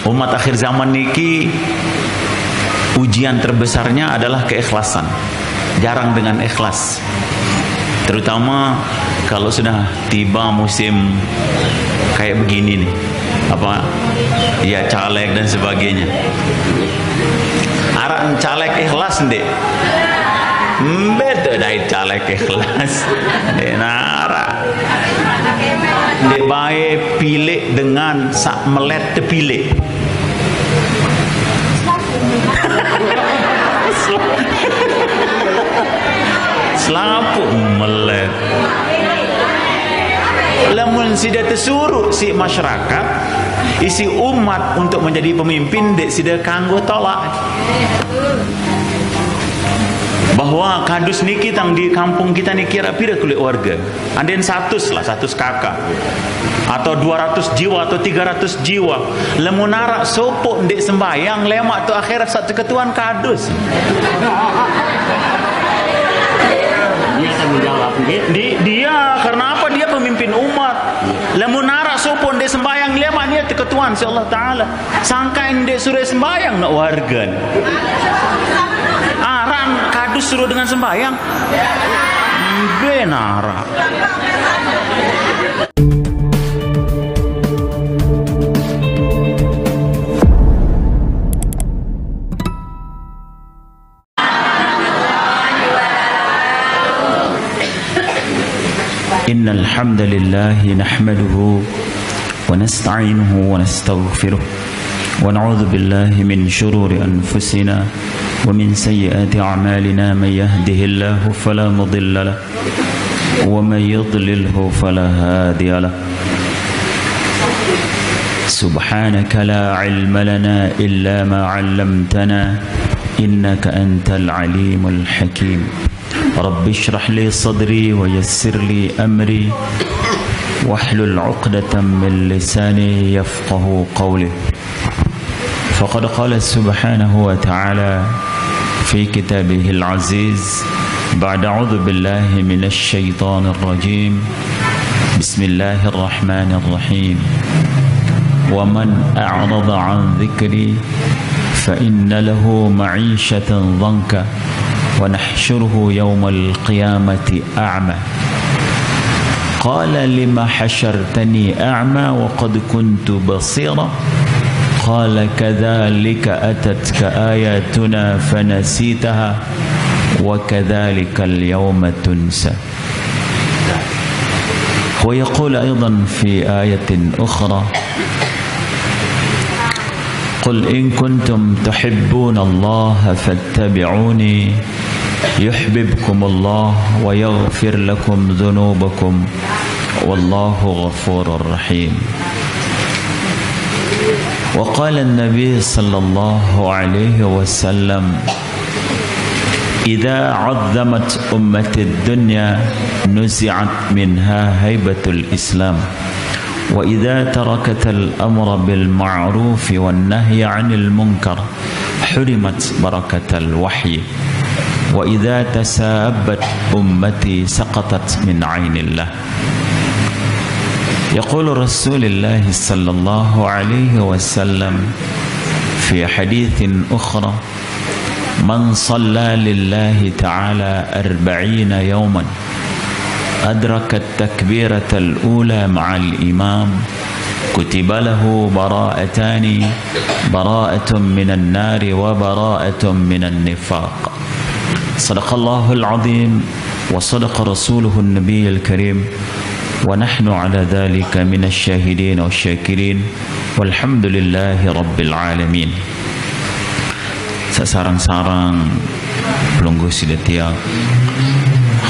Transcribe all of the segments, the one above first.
Umat akhir zaman niki ujian terbesarnya adalah keikhlasan. Jarang dengan ikhlas. Terutama kalau sudah tiba musim kayak begini nih. Apa? Ya caleg dan sebagainya. Aran caleg ikhlas ndek. Beda dari caleg ikhlas. Nara. Ndek bae pilih dengan sak melet tepilih. Selapu melet. Lamun sida tersuruh si masyarakat, isi umat untuk menjadi pemimpin, dek sida kanggo tolak. Bahwa kadus niki tang di kampung kita ni kira pira kulit warga. Anden 100 kakak. Atau 200 jiwa atau 300 jiwa. Lemunara sopok ndek sembayang lemak tu akhirat satu ketuan kadus. Dia karena apa? Dia pemimpin umat. Lemunara sopok ndek sembayang lemak dia ketuan si Allah Taala. Sangka ndek suruh sembayang nak warga. Aran kadus suruh dengan sembayang. Benara. Innal hamdalillah nahmaduhu wa nasta'inuhu wa nastaghfiruh wa na'udzu billahi min shururi anfusina wa min sayyiati a'malina man yahdihillahu fala mudilla lahu wa man yudlilhu fala hadiya lahu. Subhanaka la 'ilma lana illa ma 'allamtana innaka antal alimul hakim. رب اشرح لي صدري ويسر لي أمري واحلل عقدة من لساني يفقه قولي. فقد قال سبحانه وتعالى في كتابه العزيز بعد أعوذ بالله من الشيطان الرجيم بسم الله الرحمن الرحيم ومن أعرض عن ذكري فإن له معيشة ضنكا ونحشره يوم القيامة أعمى قال لما حشرتني أعمى وقد كنت بصيرا قال كذلك أتتك آياتنا فنسيتها وكذلك اليوم تنسى. ويقول أيضا في آية أخرى قل إن كنتم تحبون الله فاتبعوني يحببكم الله ويغفر لكم ذنوبكم والله غفور رحيم. وقال النبي صلى الله عليه وسلم إذا عظمت أمة الدنيا نزعت منها هيبة الإسلام وإذا تركت الأمر بالمعروف والنهي عن المنكر حرمت بركة الوحي وإذا تسابت أمتي سقطت من عين الله. يقول رسول الله صلى الله عليه وسلم في حديث أخرى من صلى لله تعالى 40 يوما أدرك التكبيرة الأولى مع الإمام كتب له براءتان براءة من النار وبراءة من النفاق. صدق الله العظيم وصدق رسوله النبي الكريم ونحن على ذلك من الشاهدين والشاكرين والحمد لله رب العالمين. Sesarang-sarang pelungguh Sidatiak,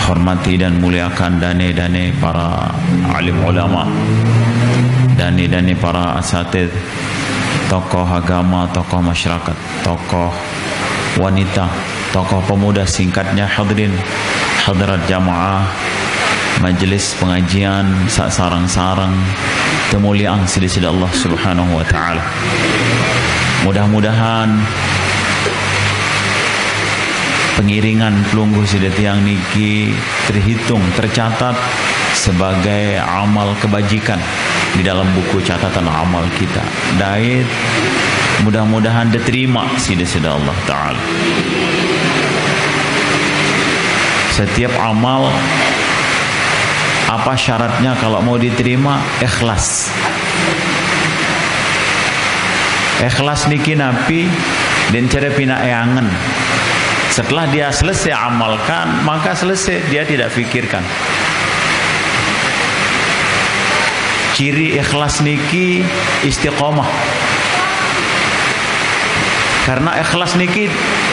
hormati dan muliakan dane-dane para alim ulama, dane-dane para asatid, tokoh agama, tokoh masyarakat, tokoh wanita, tokoh pemuda, singkatnya hadirin hadirat jamaah majelis pengajian sarang-sarang kemuliaan sidi-sidi Allah Subhanahu wa taala. Mudah-mudahan pengiringan pelungguh Sidatiak niki terhitung, tercatat sebagai amal kebajikan di dalam buku catatan amal kita. Dait mudah-mudahan diterima sida-sida Allah Ta'ala. Setiap amal, apa syaratnya kalau mau diterima? Ikhlas. Ikhlas niki napi dan cara pina eangan. Setelah dia selesai amalkan, maka selesai, dia tidak fikirkan. Ciri ikhlas niki istiqomah. Karena ikhlas niki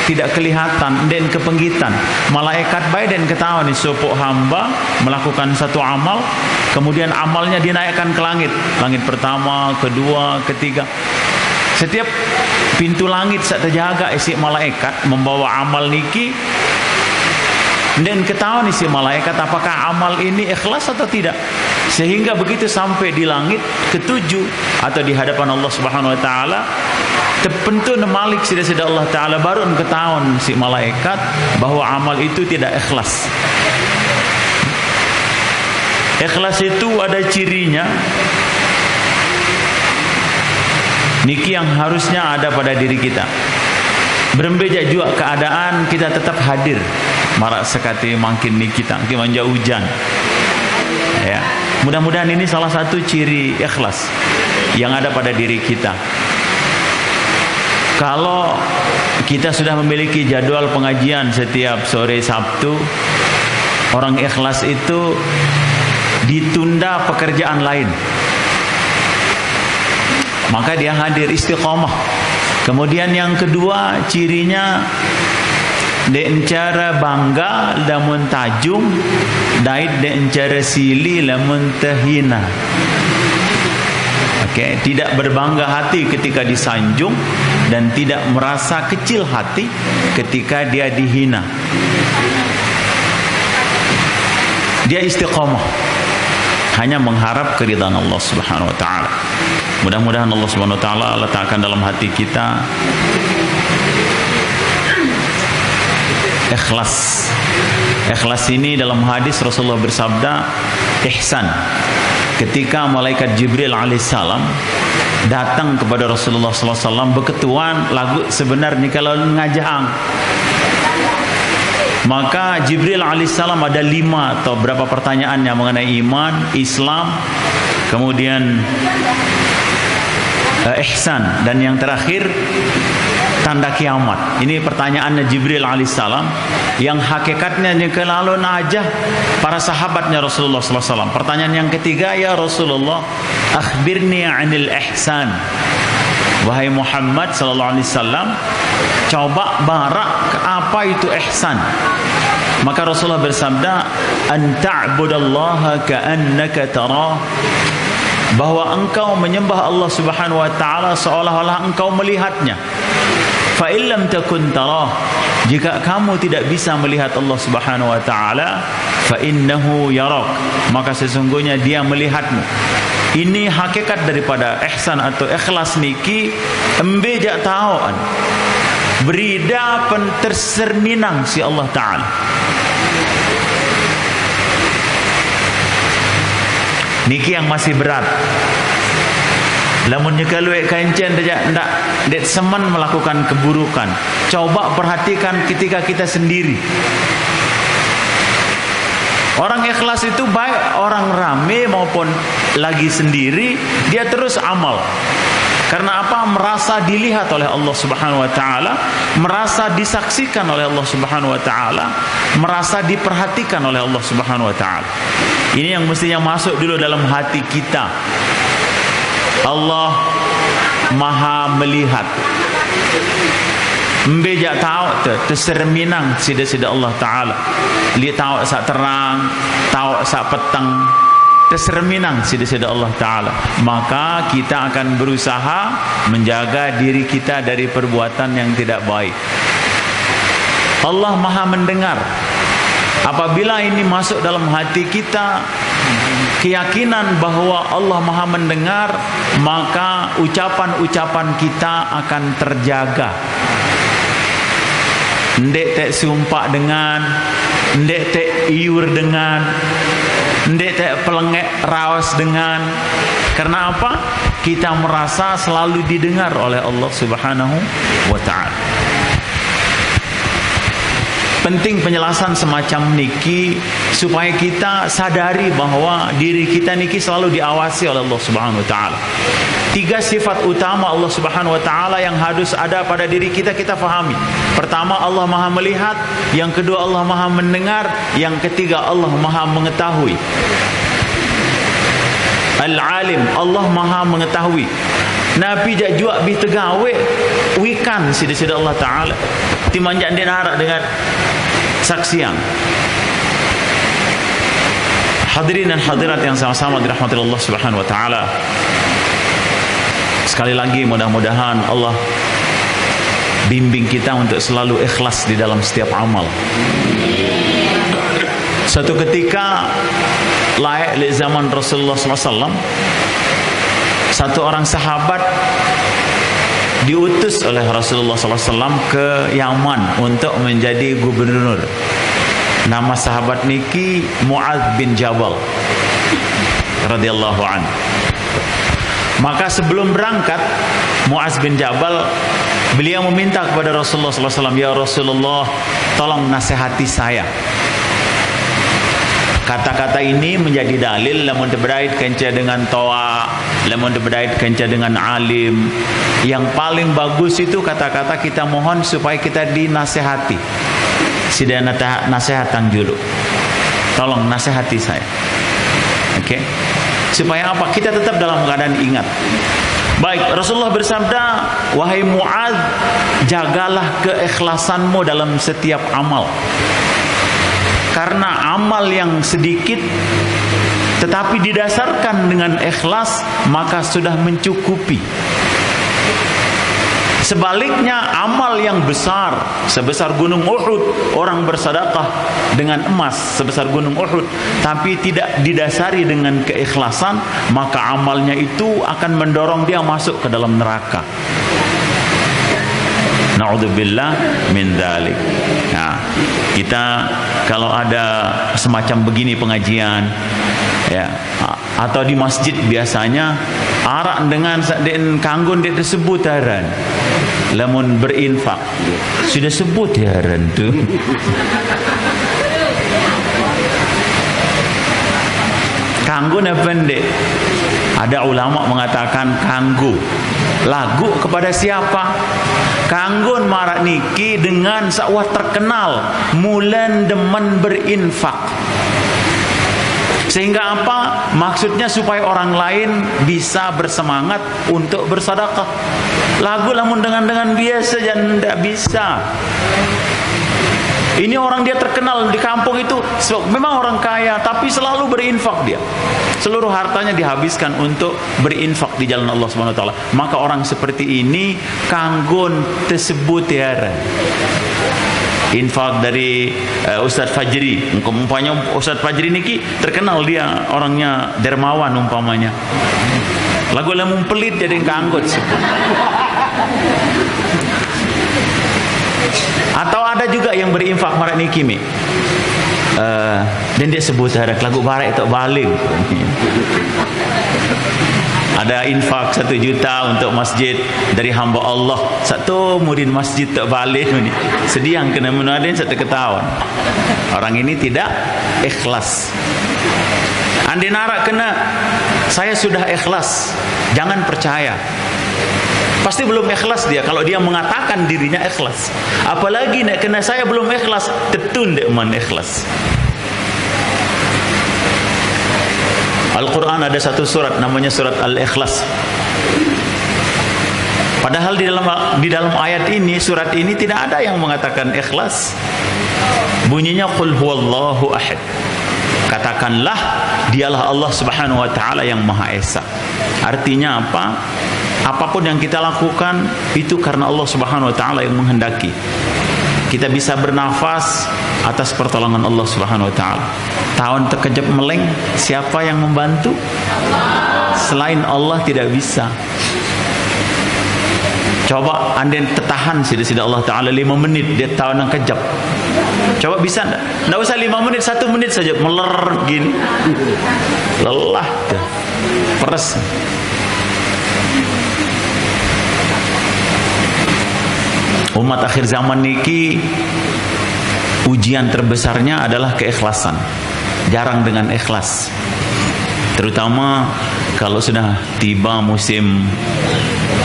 tidak kelihatan dan kepenggitan. Malaikat baik dan ketahuan ni sopok hamba melakukan satu amal, kemudian amalnya dinaikkan ke langit. Langit pertama, kedua, ketiga. Setiap pintu langit saat terjaga isi malaikat membawa amal niki, dan ketahuan isi malaikat apakah amal ini ikhlas atau tidak. Sehingga begitu sampai di langit ketujuh atau di hadapan Allah Subhanahu Wa Taala, terpentu nemalik sida-sida Allah Taala baru ketahuan si malaikat bahwa amal itu tidak ikhlas. Ikhlas itu ada cirinya. Niki yang harusnya ada pada diri kita. Berembeja juga keadaan kita tetap hadir. Marak sekati makin niki tangki manja hujan. Ya, mudah-mudahan ini salah satu ciri ikhlas yang ada pada diri kita. Kalau kita sudah memiliki jadwal pengajian setiap sore Sabtu, orang ikhlas itu ditunda pekerjaan lain, maka dia hadir istiqomah. Kemudian yang kedua cirinya dencara bangga lamun tajung, dait dencara sili lamun terhina. Oke, tidak berbangga hati ketika disanjung dan tidak merasa kecil hati ketika dia dihina. Dia istiqomah, hanya mengharap keridhaan Allah Subhanahu Wa Taala. Mudah-mudahan Allah Subhanahu Wa Taala letakkan dalam hati kita ikhlas. Ikhlas ini dalam hadis Rasulullah bersabda ihsan. Ketika malaikat Jibril alaihissalam datang kepada Rasulullah SAW berketuan lagu sebenarnya kalau ngajang, maka Jibril alaihissalam ada 5 atau berapa pertanyaannya mengenai iman, Islam, kemudian ihsan, dan yang terakhir tanda kiamat. Ini pertanyaannya Jibril alaihissalam yang hakikatnya kalau najah para sahabatnya Rasulullah SAW. Pertanyaan yang ketiga, ya Rasulullah, akhbirni anil ihsan. Wahai Muhammad sallallahu alaihi wasallam, coba barak apa itu ihsan. Maka Rasulullah bersabda, an ta'budallaha ka'annaka tarah, bahwa engkau menyembah Allah Subhanahu wa taala seolah-olah engkau melihatnya. Fa illam takun tarah, jika kamu tidak bisa melihat Allah Subhanahu wa taala, fa innahu yarak, maka sesungguhnya dia melihatmu. Ini hakikat daripada ihsan atau ikhlas niki, embejak tauan berida pen terserminang si Allah taala. Niki yang masih berat. Lamun nyekaluek kancen ndak det semen melakukan keburukan. Coba perhatikan ketika kita sendiri. Orang ikhlas itu baik orang rame maupun lagi sendiri, dia terus amal. Karena apa? Merasa dilihat oleh Allah Subhanahu wa taala, merasa disaksikan oleh Allah Subhanahu wa taala, merasa diperhatikan oleh Allah Subhanahu wa taala. Ini yang mestinya masuk dulu dalam hati kita. Allah Maha melihat. Mbejak tahu terserminang sida-sida Allah taala. Li tahu sak terang, tahu sak petang, terserminang sida-sida Allah taala. Maka kita akan berusaha menjaga diri kita dari perbuatan yang tidak baik. Allah Maha mendengar. Apabila ini masuk dalam hati kita, keyakinan bahwa Allah Maha mendengar, maka ucapan-ucapan kita akan terjaga. Ndek tek sumpah dengan, ndek tek iur dengan, ndek tek pelengek raos dengan. Karena apa? Kita merasa selalu didengar oleh Allah Subhanahu wa ta'ala. Penting penjelasan semacam niki supaya kita sadari bahwa diri kita niki selalu diawasi oleh Allah Subhanahu wa ta'ala. 3 sifat utama Allah Subhanahu wa ta'ala yang harus ada pada diri kita, kita fahami. Pertama, Allah Maha melihat. Yang kedua, Allah Maha mendengar. Yang ketiga, Allah Maha mengetahui. Al-alim, Allah Maha mengetahui. Nabi jajua bi tegawe wikan sida-sida Allah Ta'ala timanjak dia narak dengan saksian. Hadirin dan hadirat yang sama-sama dirahmati Allah Subhanahu wa ta'ala. Sekali lagi mudah-mudahan Allah bimbing kita untuk selalu ikhlas di dalam setiap amal. Suatu ketika layak di zaman Rasulullah SAW, satu orang sahabat diutus oleh Rasulullah SAW ke Yaman untuk menjadi gubernur. Nama sahabat niki Mu'adz bin Jabal radhiyallahu anhu. Maka sebelum berangkat, Mu'adz bin Jabal beliau meminta kepada Rasulullah SAW, ya Rasulullah, tolong nasihati saya. Kata-kata ini menjadi dalil lamun terberait kenca dengan toa, lamun terberait kenca dengan alim. Yang paling bagus itu kata-kata kita mohon supaya kita dinasihati. Sida nasihatan dulu. Tolong nasihati saya. Oke? Supaya apa? Kita tetap dalam keadaan ingat. Baik, Rasulullah bersabda, wahai Mu'adz, jagalah keikhlasanmu dalam setiap amal. Karena amal yang sedikit tetapi didasarkan dengan ikhlas maka sudah mencukupi. Sebaliknya amal yang besar sebesar gunung Uhud, orang bersedekah dengan emas sebesar gunung Uhud tapi tidak didasari dengan keikhlasan, maka amalnya itu akan mendorong dia masuk ke dalam neraka. Na'udzubillah min dzalik. Nah, kita kalau ada semacam begini pengajian ya, atau di masjid biasanya arak dengan kanggun dia tersebut haran. Lamun berinfak sudah sebut haran tu. Kanggun apa pendek? Ada ulama mengatakan kanggu lagu kepada siapa? Kanggun marak niki dengan sawah terkenal mulan demen berinfak. Sehingga apa? Maksudnya supaya orang lain bisa bersemangat untuk bersedekah. Lagu lamun dengan biasa jangan tidak bisa. Ini orang dia terkenal di kampung itu, memang orang kaya tapi selalu berinfak dia. Seluruh hartanya dihabiskan untuk berinfak di jalan Allah Subhanahu wa taala. Maka orang seperti ini kanggun tersebut tiara. Infak dari Ustaz Fajri. Umpamanya Ustaz Fajri niki terkenal dia orangnya dermawan umpamanya. Lagu lamun pelit jadi kanggut. Atau ada juga yang berinfak marak niki mi. Dan dia sebut ada lagu barak itu balik. Ada infak 1 juta untuk masjid dari hamba Allah. Satu murid masjid tak balik ni. Sedih yang kena menadin satu ketahuan. Orang ini tidak ikhlas. Andi narak kena saya sudah ikhlas. Jangan percaya. Pasti belum ikhlas dia kalau dia mengatakan dirinya ikhlas. Apalagi nak kena saya belum ikhlas, tetun dek man ikhlas. Al-Quran ada satu surat namanya surat Al-Ikhlas. Padahal di dalam ayat ini, surat ini tidak ada yang mengatakan ikhlas. Bunyinya qul huwallahu ahad. Katakanlah dialah Allah Subhanahu wa taala yang Maha Esa. Artinya apa? Apapun yang kita lakukan itu karena Allah Subhanahu wa taala yang menghendaki. Kita bisa bernafas atas pertolongan Allah Subhanahu wa taala. Tahun terkejap meleng, siapa yang membantu? Selain Allah tidak bisa. Coba anda tertahan sida-sida Allah taala 5 menit dia tahun yang kejap. Coba bisa enggak? Enggak usah 5 menit, 1 menit saja meler gini. Lelah dah. peres. Umat akhir zaman niki ujian terbesarnya adalah keikhlasan. Jarang dengan ikhlas. Terutama kalau sudah tiba musim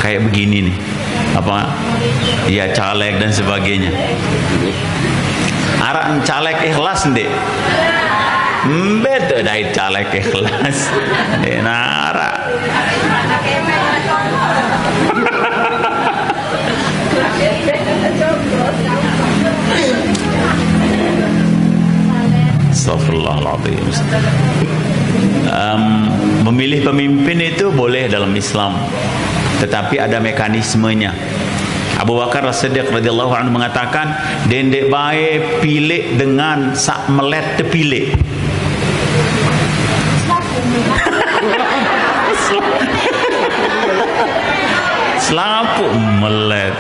kayak begini nih. Apa? Ya caleg dan sebagainya. Arak caleg ikhlas ndek. Betul dari caleg ikhlas. Nara. Astagfirullahaladzim. Memilih pemimpin itu boleh dalam Islam, tetapi ada mekanismenya. Abu Bakar As-Siddiq radhiyallahu anhu mengatakan, dendek bae pilih dengan sak melet tepilih. Selapu melet.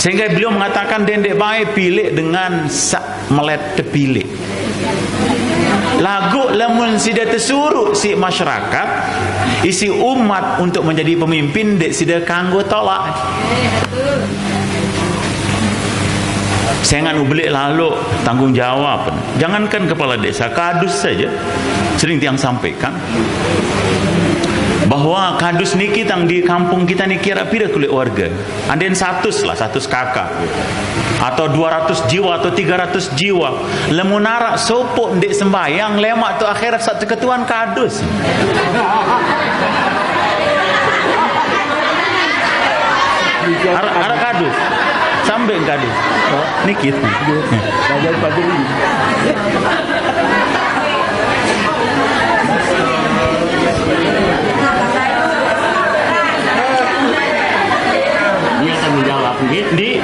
Sehingga beliau mengatakan dendek bae pilih dengan sak melet tepilih. Lagu lamun sida tersuruh si masyarakat, isi umat untuk menjadi pemimpin dek sida kanggo tolak. Jangan ubelik lalu tanggung jawab. Jangankan kepala desa, kadus saja. Sering tiang sampaikan bahwa kadus niki tang di kampung kita ni kira pira kulit warga. Anden 100 kakak. Atau 200 jiwa atau 300 jiwa. Lemunara sopok ndek sembayang lemak tu akhirat satu ketuan kadus. Ara kadus. Sampai kadus. Niki. Belajar pagi ini.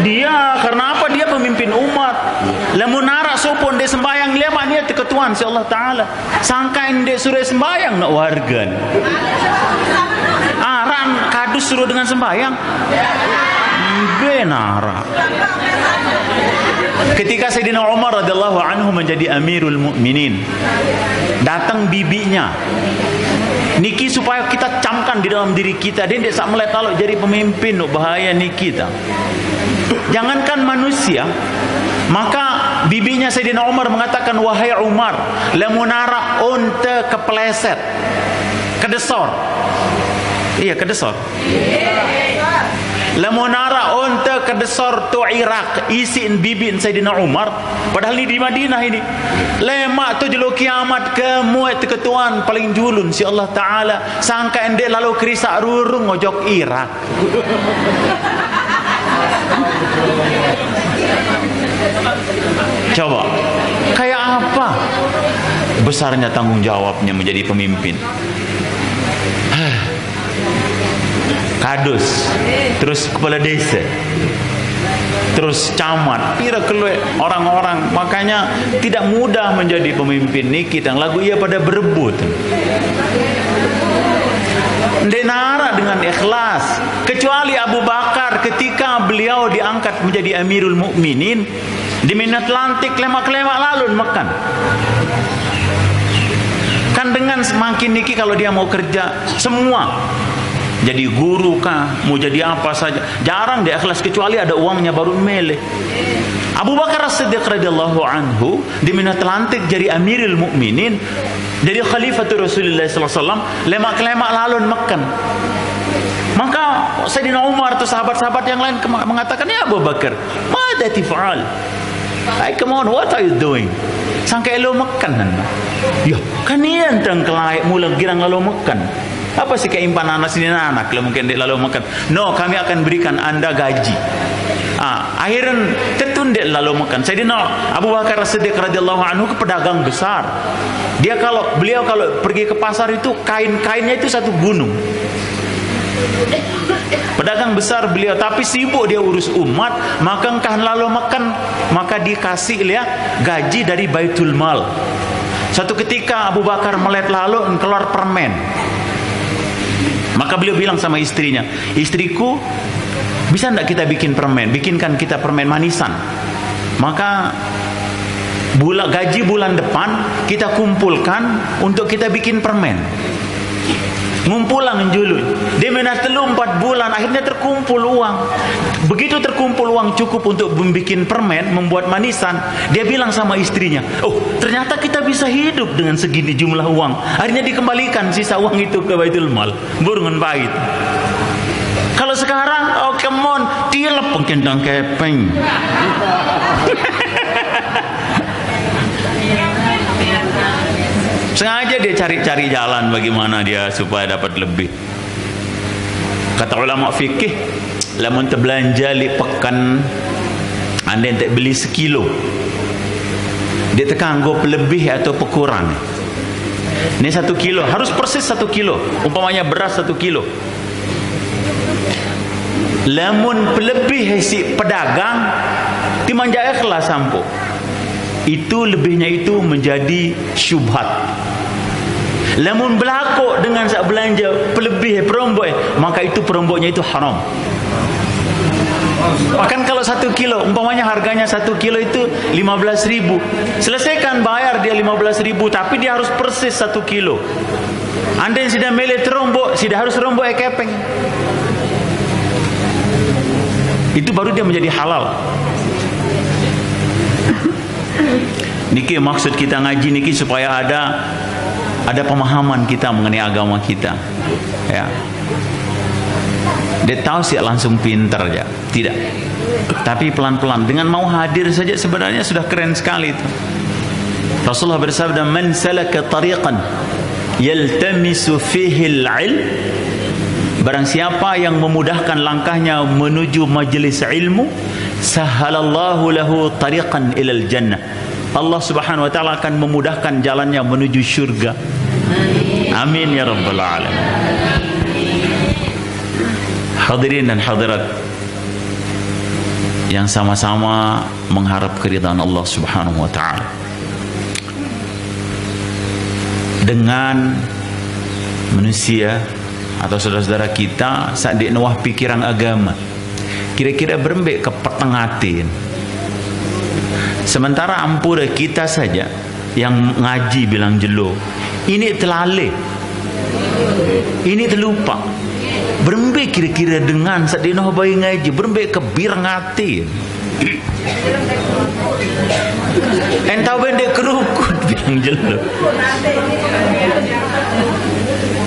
Dia karena apa? Dia pemimpin umat. Lamun narak sopon dia sembayang lemak dia ketuan si Allah Taala. Sangkain dia suruh sembayang nak warga. Ran kadus suruh dengan sembayang. Benar. Ketika Sayyidina Umar radhiyallahu anhu menjadi Amirul Mukminin, datang bibinya. Niki supaya kita camkan di dalam diri kita, dia tidak sak melek kalau jadi pemimpin, bahaya niki kita. Jangankan manusia, maka bibinya Sayyidina Umar mengatakan, wahai Umar, lamunara unta kepleset, kedesor. Iya, kedesor. Lamunara unta kedesor tu Irak, isiin bibin Sayyidina Umar, padahal ini di Madinah ini. Lemak tu jelo kiamat ke muat ketuan paling julun si Allah Taala, sangka ende lalu krisak rurung ngojok Irak. Coba, kayak apa besarnya tanggung jawabnya menjadi pemimpin. Kadus, terus kepala desa, terus camat, pira keluar orang-orang. Makanya tidak mudah menjadi pemimpin niki tang lagu ia pada berebut. Denara dengan ikhlas. Kecuali Abu Bakar ketika beliau diangkat menjadi Amirul Mukminin, di minat lantik lemak-lemak lalu makan. Kan dengan semakin niki kalau dia mau kerja semua, jadi guru kah, mau jadi apa saja, jarang dia ikhlas kecuali ada uangnya baru milih. Abu Bakar As-Siddiq radhiyallahu anhu diminat lantik jadi Amirul Mukminin, jadi Khalifatul Rasulullah sallallahu alaihi wasallam, lemak-lemak lalun makan. Maka Sayyidina Umar atau sahabat-sahabat yang lain mengatakan, ya Abu Bakar, mada tif'al? Hey, come on, what are you doing? Sangka elo makan. Ya, kan ia tang kelai mula girang lalu makan. Apa sih keimpan anak sini anak kalau mungkin dia lalu makan. No, kami akan berikan anda gaji. Akhirnya tertunda lalu makan. Sayyidina Abu Bakar As-Siddiq radhiyallahu anhu ke pedagang besar. Beliau kalau pergi ke pasar itu kain-kainnya itu satu gunung. Pedagang besar beliau, tapi sibuk dia urus umat, maka engkau lalu makan, maka dikasih dia gaji dari Baitul Mal. Suatu ketika Abu Bakar melihat lalu keluar permen. Maka beliau bilang sama istrinya, istriku, bisa tidak kita bikin permen? Bikinkan kita permen manisan. Maka gaji bulan depan kita kumpulkan untuk kita bikin permen. ngumpulang julun. Dia menah 3-4 bulan, akhirnya terkumpul uang. Begitu terkumpul uang cukup untuk membuat permen, membuat manisan, dia bilang sama istrinya, oh ternyata kita bisa hidup dengan segini jumlah uang. Akhirnya dikembalikan sisa uang itu ke Baitul Mal, burungan pahit. Kalau sekarang, oh come on, tilap pengkendang kepeng. Sengaja dia cari-cari jalan bagaimana dia supaya dapat lebih. Kata ulama fikih, lamun terbelanja li pekan, anda tak beli sekilo, dia tekanggop lebih atau pekurang. Ini 1 kilo, harus persis 1 kilo. Umpamanya beras 1 kilo. Lamun pelebih si pedagang, dimanja ikhlas sampo. Itu lebihnya itu menjadi syubhat. Lamun berlaku dengan sak belanja pelebih perombok, maka itu peromboknya itu haram. Bahkan kalau 1 kilo, umpamanya harganya 1 kilo itu 15.000, selesaikan bayar dia 15.000, tapi dia harus persis 1 kilo. Anda yang sudah milih terombok, sudah harus rombok kepeng. Itu baru dia menjadi halal. Niki maksud kita ngaji niki supaya ada pemahaman kita mengenai agama kita, ya. Dia tahu sih langsung pintar ya, tidak. Tapi pelan-pelan dengan mau hadir saja sebenarnya sudah keren sekali itu. Rasulullah bersabda, "Man salaka tariqan yaltamisu fihi al-'ilm." Barang siapa yang memudahkan langkahnya menuju majelis ilmu, sahhalallahu lahu tariqan ilal jannah. Allah Subhanahu wa taala akan memudahkan jalannya menuju syurga. Amin ya rabbal alamin. Hadirin dan hadirat yang sama-sama mengharap keridhaan Allah Subhanahu wa taala. Dengan manusia atau saudara-saudara kita saat di nawah pikiran agama, kira-kira berembek ke pertengahan. Sementara ampura kita saja yang ngaji bilang jelo, ini terlalih, ini terlupa. Berembek kira-kira dengan saat di nawah bayi ngaji, berembek ke birangati. Entah bendek kerukut bilang jelo.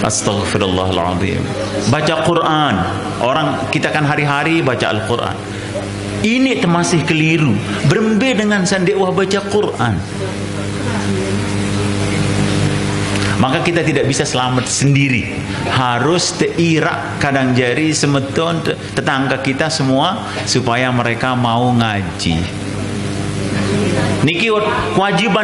Astaghfirullahaladzim. Baca Quran, orang kita kan hari-hari baca Al-Quran. Ini masih keliru, berembe dengan sandiwah baca Quran. Maka kita tidak bisa selamat sendiri, harus teirak kadang jari semeton tetangga kita semua supaya mereka mau ngaji. Niki kewajiban